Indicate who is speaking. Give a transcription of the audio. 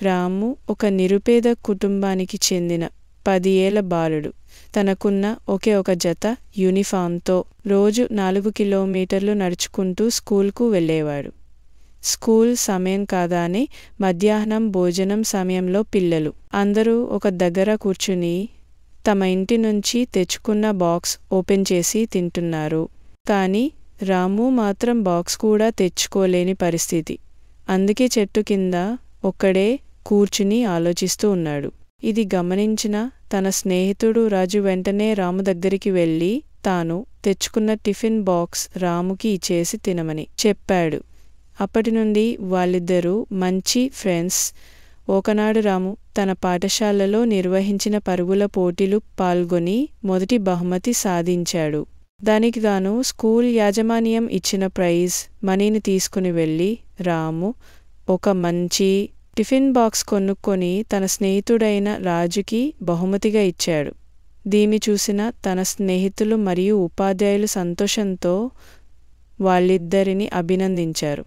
Speaker 1: రాము ఒక నిరుపేద కుటుంబానికి చెందిన 10 ఏళ్ల బాలుడు. తనకున్న ఒకే ఒక జత యూనిఫామ్తో రోజు 4 కిలోమీటర్లు నడుచుకుంటూ స్కూల్కు వెళ్ళేవాడు. స్కూల్ సమయం కాగానే మధ్యాహ్నం భోజనం సమయంలో పిల్లలు అందరూ ఒక దగ్గర కూర్చుని తమ ఇంటి నుంచి తెచ్చుకున్న బాక్స్ ఓపెన్ చేసి తింటున్నారు. కానీ రాము మాత్రం బాక్స్ కూడా తెచ్చుకోలేని పరిస్థితి. అందుకే చెట్టు కింద ఒక్కడే కూర్చుని ఆలోచిస్తూ ఉన్నాడు. ఇది గమనించిన తన స్నేహితుడు రాజు వెంటనే రాము దగ్గరికి వెళ్ళి తాను తెచ్చుకున్న టిఫిన్ బాక్స్ రాముకి ఇచ్చేసి తినమని చెప్పాడు. అప్పటి నుండి వాళ్ళిద్దరూ మంచి ఫ్రెండ్స్. ఒకనాడు రాము తన పాఠశాలలో నిర్వహించిన పరుగుల పోటీలు పాల్గొని మొదటి బహుమతి సాధించాడు. దానికి గాను స్కూల్ యాజమాన్యం ఇచ్చిన ప్రైజ్ మనీని తీసుకుని వెళ్ళి రాము ఒక మంచి టిఫిన్ బాక్స్ కొనుక్కొని తన స్నేహితుడైన రాజుకి బహుమతిగా ఇచ్చాడు. దీన్ని చూసిన తన స్నేహితులు మరియు ఉపాధ్యాయులు సంతోషంతో వాళ్ళిద్దరిని అభినందించారు.